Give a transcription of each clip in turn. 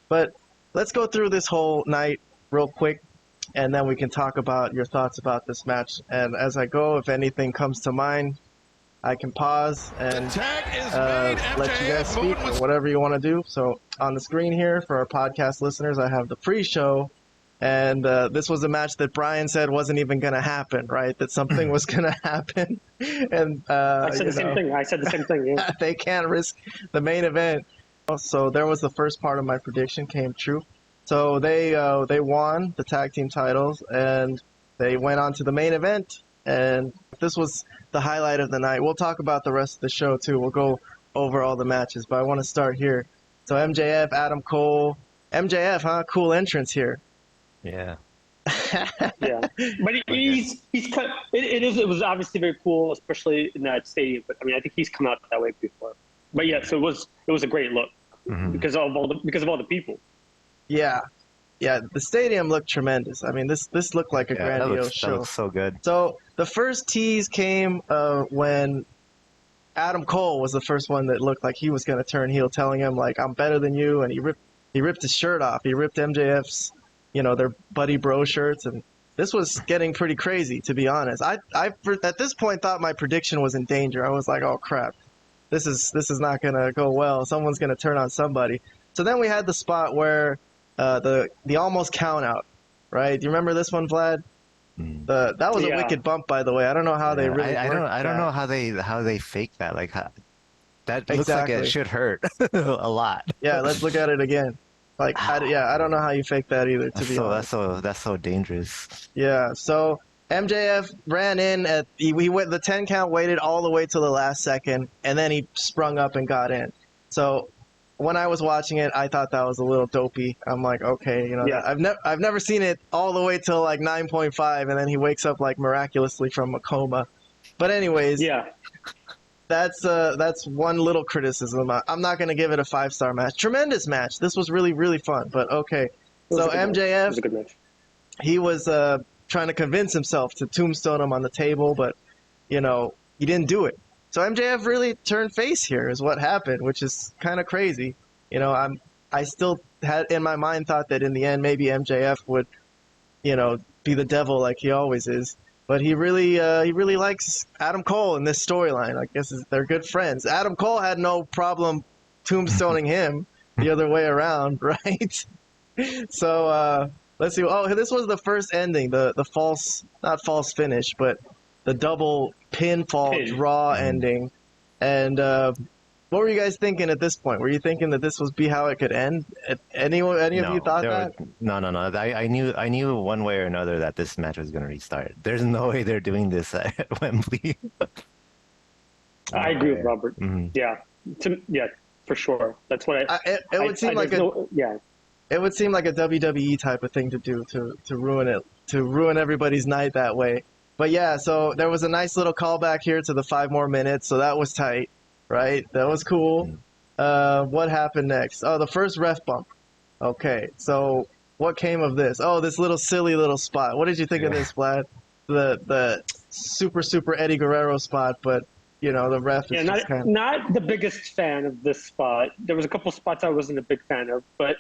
But let's go through this whole night real quick, and then we can talk about your thoughts about this match. And as I go, if anything comes to mind, I can pause and let you guys speak or whatever you want to do. So on the screen here for our podcast listeners, I have the pre-show. And this was a match that Brian said wasn't even going to happen, right? That something was going to happen. And I said the same thing. I said the same thing. Yeah. They can't risk the main event. So there was the first part of my prediction came true. So they won the tag team titles, and they went on to the main event. And this was the highlight of the night. We'll talk about the rest of the show, too. We'll go over all the matches, but I want to start here. So MJF, Adam Cole. MJF, huh? Cool entrance here. Yeah. Yeah. But it was obviously very cool, especially in that stadium. But I mean, I think he's come out that way before. But yeah, so it was a great look because of all the people. Yeah. Yeah, the stadium looked tremendous. I mean, this looked like a grandiose show. That looks so good. So the first tease came when Adam Cole was the first one that looked like he was going to turn heel, telling him, like, I'm better than you, and he ripped his shirt off. He ripped MJF's, their buddy bro shirts, and this was getting pretty crazy, to be honest. I at this point thought my prediction was in danger. I was like, oh, crap. This is not going to go well. Someone's going to turn on somebody. So then we had the spot where the almost count out, right? Do you remember this one, Vlad? That was a wicked bump, by the way. I don't know how they really. I don't know how they fake that. Like that looks like it should hurt a lot. Yeah, let's look at it again. Like I don't know how you fake that either. To be honest, that's so dangerous. Yeah. So MJF ran in he went the 10 count, waited all the way till the last second, and then he sprung up and got in. So when I was watching it, I thought that was a little dopey. I'm like, okay, I've never seen it all the way till like 9.5, and then he wakes up like miraculously from a coma. But anyways, yeah, that's one little criticism. I'm not going to give it a 5-star match. Tremendous match. This was really, really fun. But okay, so MJF, was a good match. He was trying to convince himself to tombstone him on the table, but he didn't do it. So MJF really turned face here is what happened, which is kind of crazy. I still had in my mind thought that in the end maybe MJF would, be the devil like he always is. But he really likes Adam Cole in this storyline. I guess they're good friends. Adam Cole had no problem tombstoning him the other way around, right? So let's see. Oh, this was the first ending, the not false finish, but the double pinfall draw ending. And what were you guys thinking at this point? Were you thinking that this would be how it could end? Any of you thought that? No. I knew one way or another that this match was going to restart. There's no way they're doing this at Wembley. I agree with Robert. Mm-hmm. Yeah, for sure. That's what it would seem like It would seem like a WWE type of thing to do to ruin it, to ruin everybody's night that way. But yeah, so there was a nice little callback here to the 5 more minutes, so that was tight, right? That was cool. What happened next? Oh, the first ref bump. Okay, so what came of this? Oh, this little silly little spot. What did you think of this, Vlad? The super Eddie Guerrero spot, but the ref is just kind of... not the biggest fan of this spot. There was a couple spots I wasn't a big fan of, but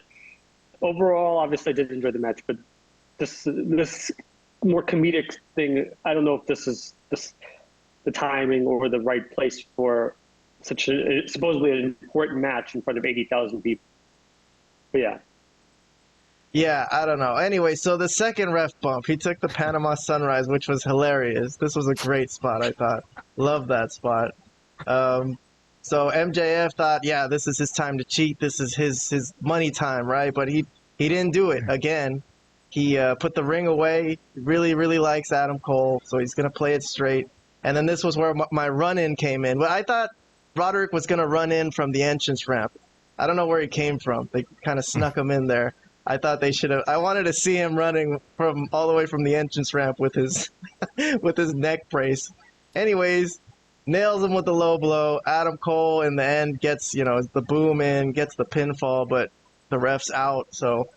overall, obviously, I did enjoy the match. But this more comedic thing, I don't know if this is the timing or the right place for such a supposedly an important match in front of 80,000 people. But yeah. Yeah, I don't know. Anyway, so the second ref bump, he took the Panama Sunrise, which was hilarious. This was a great spot, I thought. Love that spot. So MJF thought, yeah, this is his time to cheat. This is his money time, right? But he didn't do it again. He put the ring away. Really, really likes Adam Cole, so he's going to play it straight. And then this was where my run-in came in. But I thought Roderick was going to run in from the entrance ramp. I don't know where he came from. They kind of snuck him in there. I thought they should have. I wanted to see him running from all the way from the entrance ramp with his with his neck brace. Anyways, nails him with the low blow. Adam Cole in the end gets the boom in, gets the pinfall, but the ref's out. So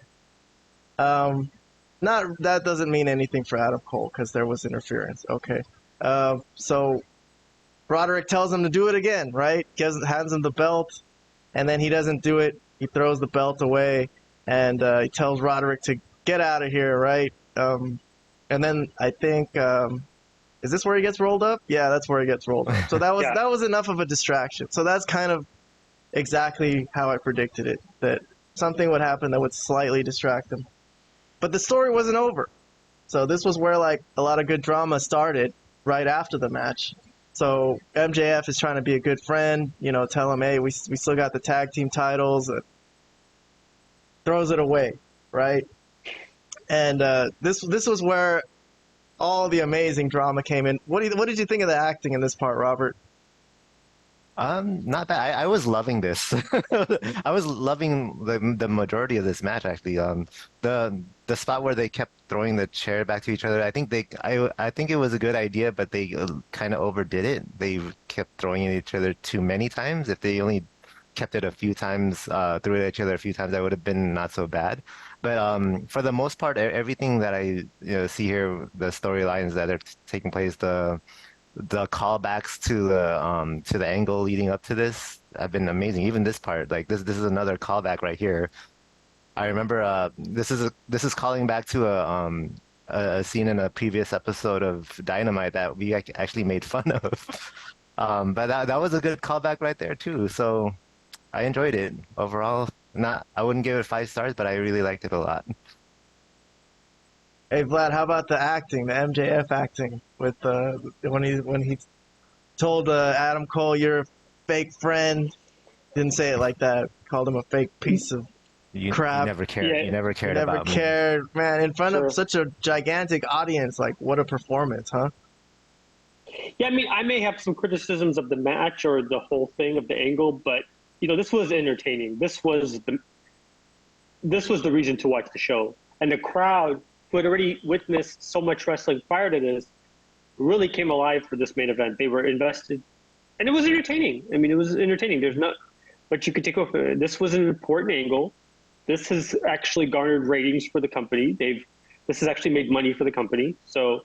that doesn't mean anything for Adam Cole because there was interference. Okay, so Roderick tells him to do it again, right? Hands him the belt, and then he doesn't do it. He throws the belt away. and he tells Roderick to get out of here, right? And then I think is this where he gets rolled up? Yeah, that's where he gets rolled up. So Yeah. that was enough of a distraction. So that's kind of exactly how I predicted it, that something would happen that would slightly distract him. But the story wasn't over. So this was where like a lot of good drama started right after the match. So MJF is trying to be a good friend, tell him, hey, we still got the tag team titles. Throws it away, right? And this was where all the amazing drama came in. What did you think of the acting in this part, Robert? Not bad. I was loving this. I was loving the majority of this match actually. The spot where they kept throwing the chair back to each other. I think it was a good idea, but they kind of overdid it. They kept throwing it at each other too many times. If they only kept it a few times, threw it at each other a few times, that would have been not so bad. But for the most part, everything that I see here, the storylines that are taking place, the callbacks to the angle leading up to this have been amazing. Even this part, like this is another callback right here. I remember this is calling back to a scene in a previous episode of Dynamite that we actually made fun of. But that was a good callback right there too. So I enjoyed it overall. I wouldn't give it 5 stars, but I really liked it a lot. Hey Vlad, how about the acting, the MJF acting with when he told Adam Cole, "You're a fake friend." Didn't say it like that. Called him a fake piece of crap. You never cared. Yeah. You never cared Never about me. cared, man. In front Sure. of such a gigantic audience, like what a performance, huh? Yeah, I mean, I may have some criticisms of the match or the whole thing of the angle, but this was entertaining. This was the reason to watch the show, and the crowd who had already witnessed so much wrestling prior to this really came alive for this main event. They were invested, and it was entertaining. I mean, it was entertaining. There's not much you could take off. This was an important angle. This has actually garnered ratings for the company. This has actually made money for the company. So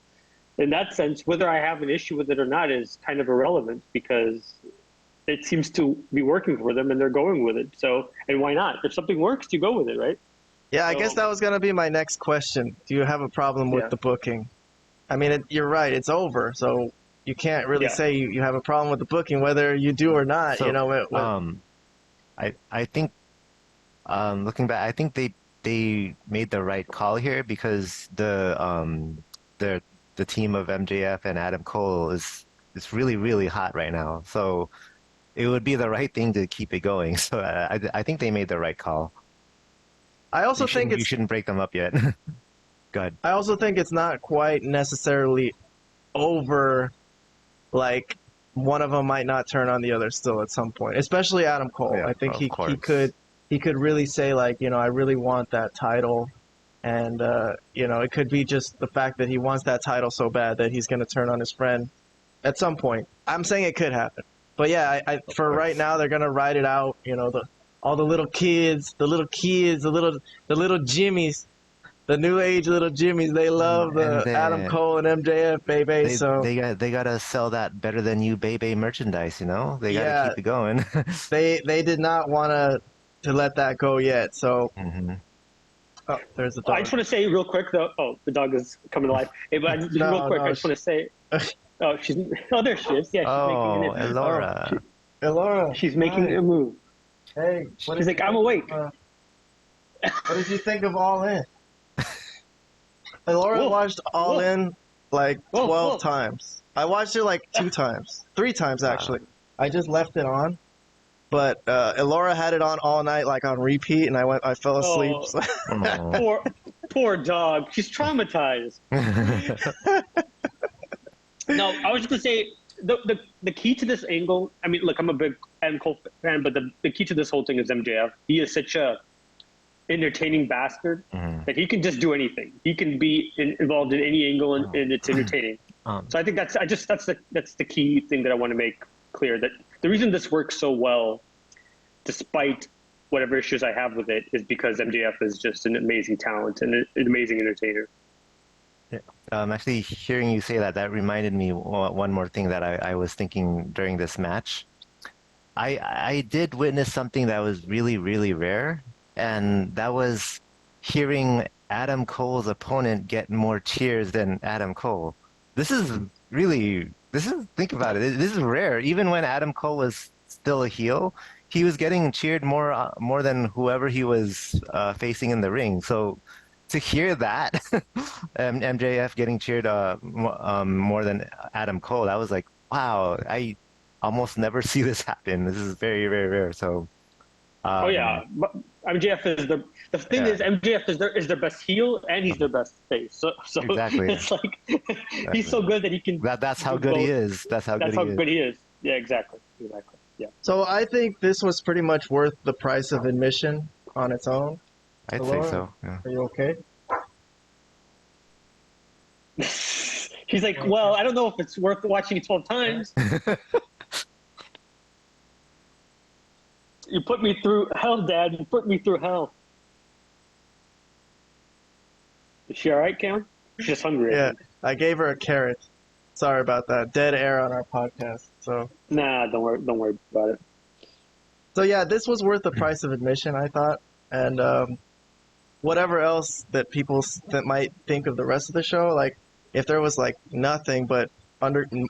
in that sense, whether I have an issue with it or not is kind of irrelevant because it seems to be working for them and they're going with it. So, and why not? If something works, you go with it, right? Yeah, I So- guess that was gonna be my next question. Do you have a problem with Yeah. the booking? I mean, you're right. It's over, so you can't really Yeah. say you have a problem with the booking, whether you do or not. So, I think looking back, I think they made the right call here because the team of MJF and Adam Cole is really really hot right now. So it would be the right thing to keep it going. So I think they made the right call. I also think you it's shouldn't break them up yet. Go ahead. I also think it's not quite necessarily over. Like one of them might not turn on the other still at some point, especially Adam Cole. Yeah, I think of he course. could really say like, I really want that title, and it could be just the fact that he wants that title so bad that he's going to turn on his friend at some point. I'm saying it could happen, but yeah, for course. right now they're going to ride it out. All the little kids, the little Jimmies. The new age little Jimmies, they love And Adam Cole and MJF, baby. They gotta sell that better than you baby merchandise, They gotta Yeah. keep it going. they did not want to let that go yet. So, Mhm. oh, there's the I dog. just want to say real quick, though. Oh, the dog is coming alive. Hey, but just No, real quick, no, I just want to say. Oh, there she is. Yeah, she's Oh, making an Elora. Hey, Laura. She's making hi. a move. Hey, She's like, I'm awake. What did you think of All In? Hey, Laura Whoa. watched All Whoa. In like Whoa, 12 whoa. times. I watched it like 2 times, 3 times actually. I just left it on, but Elora had it on all night, like on repeat, and I fell asleep. Oh. So- Oh. Poor dog. She's traumatized. No, I was just gonna say the key to this angle. I mean, look, I'm a big Adam Cole fan, but the key to this whole thing is MJF. He is such a entertaining bastard Mhm. that he can just do anything. He can be involved in any angle, and it's entertaining. So I think that's the key thing that I want to make clear. That the reason this works so well, despite whatever issues I have with it, is because MJF is just an amazing talent and an amazing entertainer. Actually, hearing you say that reminded me one more thing that I was thinking during this match. I did witness something that was really, really rare. and that was hearing Adam Cole's opponent get more cheers than Adam Cole. This is think about it. This is rare. Even when Adam Cole was still a heel, he was getting cheered more than whoever he was facing in the ring. So to hear that, MJF getting cheered more than Adam Cole, I was like, wow, I almost never see this happen. This is very, very rare. So, Oh yeah, but MJF is the thing yeah. is MJF is their best heel and he's their best face. So Exactly. it's like he's so good that he can. That's how do good he both. is. That's how That's good how he is. good he is. Yeah, exactly. Yeah. So I think this was pretty much worth the price of admission on its own. I'd say Laura, so. Yeah. are you okay? He's like, well, I don't know if it's worth watching it 12 times. You put me through hell, Dad. You put me through hell. Is she all right, Cam? She's just hungry. Yeah, I gave her a carrot. Sorry about that. Dead air on our podcast. So Nah, don't worry about it. yeah, this was worth the price of admission, I thought. And whatever else that that might think of the rest of the show, like if there was like nothing but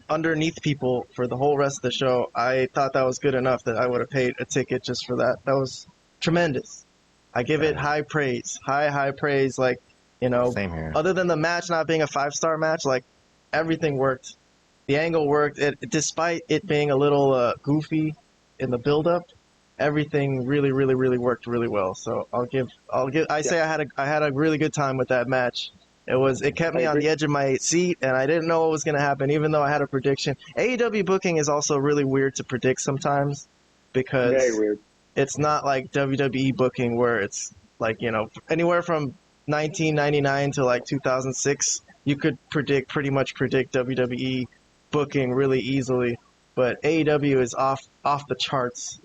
underneath people for the whole rest of the show, I thought that was good enough that I would have paid a ticket just for that. That was tremendous. I give it high praise, high praise. Like, Same here. other than the match not being a 5-star match, like everything worked. The angle worked. Despite it being a little goofy in the build-up, everything really, really, really worked really well. So I say I had a really good time with that match. It kept me on the edge of my seat, and I didn't know what was going to happen, even though I had a prediction. AEW booking is also really weird to predict sometimes because Very weird. it's not like WWE booking where it's like, anywhere from 1999 to like 2006, you could pretty much predict WWE booking really easily. But AEW is off the charts